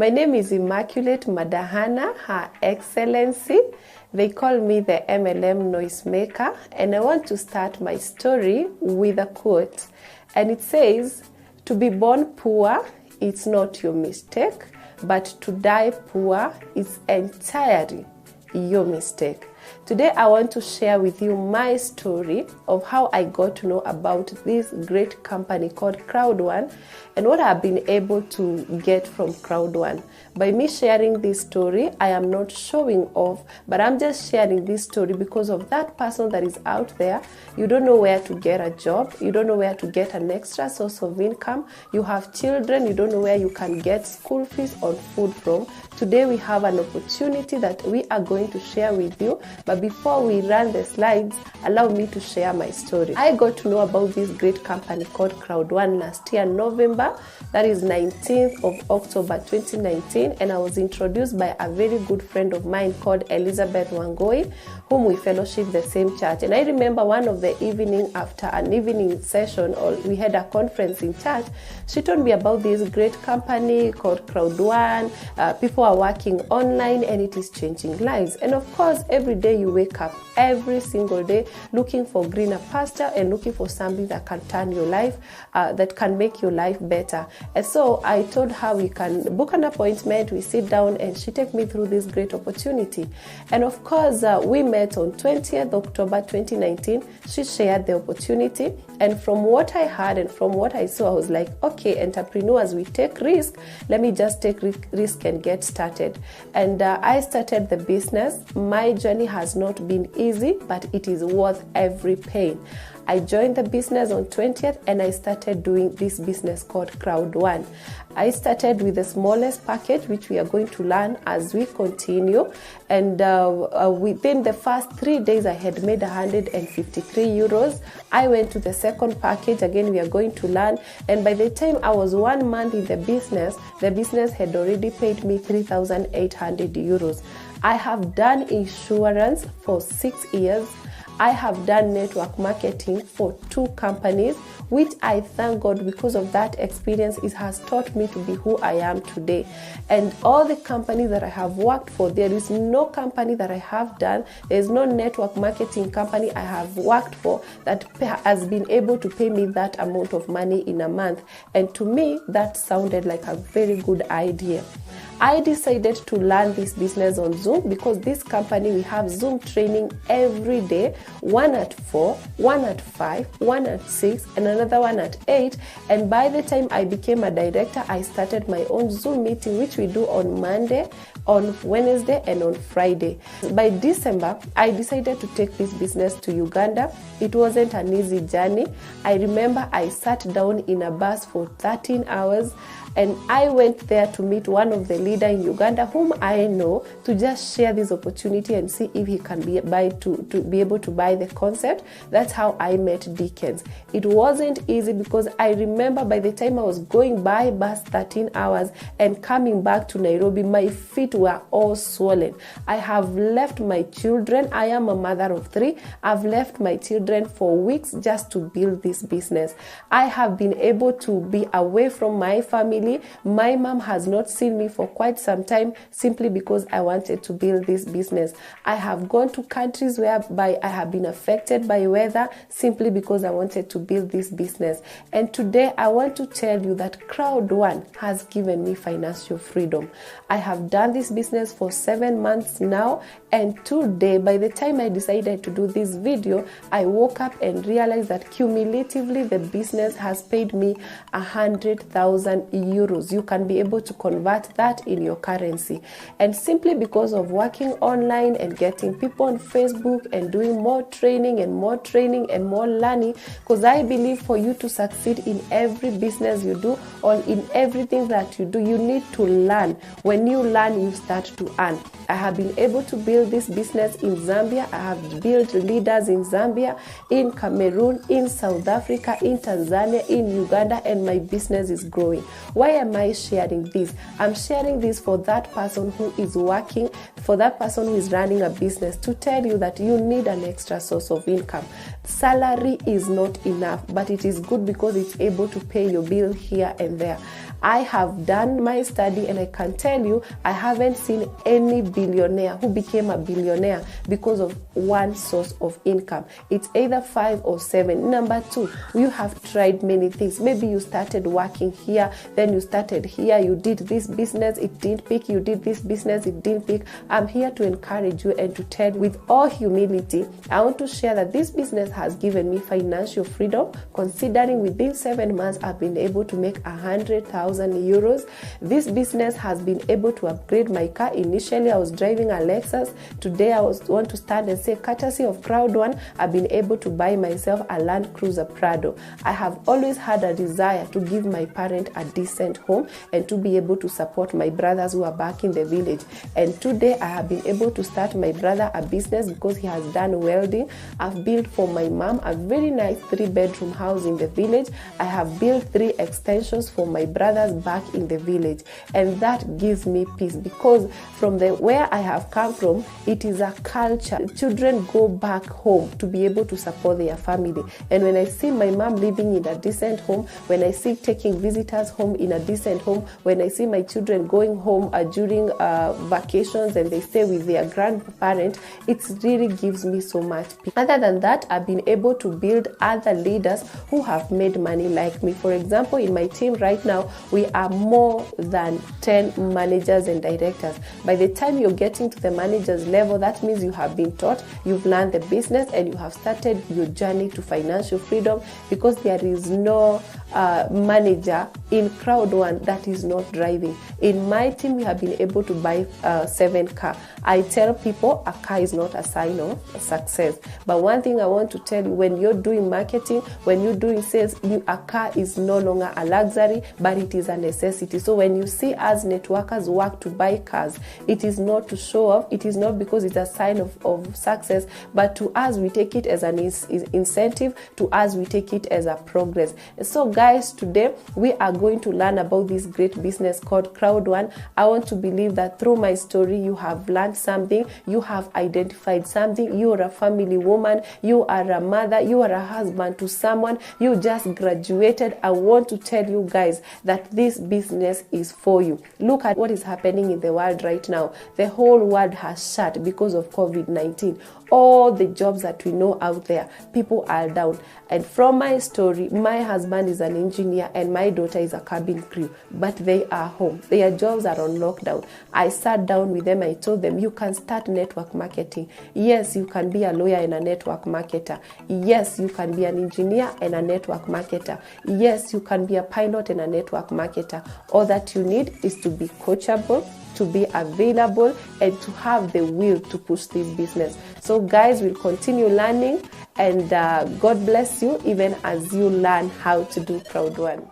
My name is Immaculate Madahana, Her Excellency. They call me the MLM noisemaker, and I want to start my story with a quote. And it says, "To be born poor, it's not your mistake, but to die poor is entirely your mistake." Today, I want to share with you my story of how I got to know about this great company called Crowd1 and what I've been able to get from Crowd1. By me sharing this story, I am not showing off, but I'm just sharing this story because of that person that is out there. You don't know where to get a job. You don't know where to get an extra source of income. You have children. You don't know where you can get school fees or food from. Today, we have an opportunity that we are going to share with you. But before we run the slides, allow me to share my story. I got to know about this great company called Crowd1 last year, November. That is 19th of October 2019. And I was introduced by a very good friend of mine called Elizabeth Wangoi, whom we fellowship the same church. And I remember one of the evening, after an evening session, or we had a conference in church, she told me about this great company called Crowd1. People are working online and it is changing lives. And of course, every day you wake up, every single day, looking for greener pasture and looking for something that can turn your life, that can make your life better. And so I told her we can book an appointment, we sit down, and she took me through this great opportunity. And of course, we met on 20th October 2019. She shared the opportunity. And from what I heard and from what I saw, I was like, okay, entrepreneurs, we take risk. Let me just take risk and get started. And I started the business. My journey has not been easy, but it is worth every pain. I joined the business on 20th and I started doing this business called Crowd1. I started with the smallest package, which we are going to learn as we continue. And within the first 3 days, I had made 153 euros. I went to the second package. Again, we are going to learn. And by the time I was 1 month in the business had already paid me 3,800 euros. I have done insurance for 6 years. I have done network marketing for 2 companies, which I thank God because of that experience. It has taught me to be who I am today. And all the companies that I have worked for, there is no company that I have done, there is no network marketing company I have worked for that has been able to pay me that amount of money in a month. And to me, that sounded like a very good idea. I decided to learn this business on Zoom because this company, we have Zoom training every day, one at 4, one at 5, one at 6, and another one at 8. And by the time I became a director, I started my own Zoom meeting, which we do on Monday, on Wednesday, and on Friday. By December, I decided to take this business to Uganda. It wasn't an easy journey. I remember I sat down in a bus for 13 hours. And I went there to meet one of the leaders in Uganda, whom I know, to just share this opportunity and see if he can be able to buy the concept. That's how I met Dickens. It wasn't easy because I remember by the time I was going by bus 13 hours and coming back to Nairobi, my feet were all swollen. I have left my children. I am a mother of 3. I've left my children for weeks just to build this business. I have been able to be away from my family. My mom has not seen me for quite some time simply because I wanted to build this business. I have gone to countries whereby I have been affected by weather simply because I wanted to build this business. And today I want to tell you that Crowd1 has given me financial freedom. I have done this business for 7 months now, and today, by the time I decided to do this video, I woke up and realized that cumulatively the business has paid me 100,000 euros. You can be able to convert that in your currency. And simply because of working online and getting people on Facebook and doing more training and more learning, because I believe for you to succeed in every business you do or in everything that you do, you need to learn. When you learn, you start to earn. I have been able to build this business in Zambia. I have built leaders in Zambia, in Cameroon, in South Africa, in Tanzania, in Uganda, and my business is growing. Why am I sharing this? I'm sharing this for that person who is working, for that person who is running a business, to tell you that you need an extra source of income. Salary is not enough, but it is good because it's able to pay your bill here and there. I have done my study, and I can tell you I haven't seen any billionaire who became a billionaire because of one source of income. It's either 5 or 7. Number 2, you have tried many things. Maybe you started working here, then you started here, you did this business, it didn't pick, you did this business, it didn't pick. I'm here to encourage you and to tell you with all humility, I want to share that this business has given me financial freedom, considering within 7 months I've been able to make 100,000 euros. This business has been able to upgrade my car. Initially I was driving a Lexus. Today I want to stand and say, courtesy of Crowd One, I've been able to buy myself a Land Cruiser Prado. I have always had a desire to give my parent a decent home and to be able to support my brothers who are back in the village. And today I have been able to start my brother a business because he has done welding. I've built for my mom a very nice 3-bedroom house in the village. I have built 3 extensions for my brothers back in the village, and that gives me peace, because from where I have come from, it is a culture. Children go back home to be able to support their family, and when I see my mom living in a decent home, when I see taking visitors home in a decent home, when I see my children going home during vacations and they stay with their grandparent, it really gives me so much peace. Other than that, I've been able to build other leaders who have made money like me. For example, in my team right now, we are more than 10 managers and directors. By the time you're getting to the manager's level, that means you have been taught, you've learned the business, and you have started your journey to financial freedom, because there is no manager in Crowd One that is not driving. In my team, we have been able to buy 7 cars. I tell people a car is not a sign of success. But one thing I want to tell you, when you're doing marketing, when you're doing sales, a car is no longer a luxury, but it is a necessity. So when you see us networkers work to buy cars, it is not to show off. It is not because it's a sign of success, but to us, we take it as an incentive. To us, we take it as a progress. So guys, today we are going to learn about this great business called Crowd One. I want to believe that through my story, you have learned something, you have identified something. You are a family woman, you are a mother, you are a husband to someone, you just graduated. I want to tell you guys that this business is for you. Look at what is happening in the world right now. The whole world has shut because of COVID-19. All the jobs that we know out there, people are down. And from my story, my husband is an engineer and my daughter is a cabin crew, but they are home. Their jobs are on lockdown. I sat down with them. I told them, you can start network marketing. Yes, you can be a lawyer and a network marketer. Yes, you can be an engineer and a network marketer. Yes, you can be a pilot and a network marketer. All that you need is to be coachable, to be available, and to have the will to push this business. So guys, we'll continue learning, and God bless you even as you learn how to do Crowd One.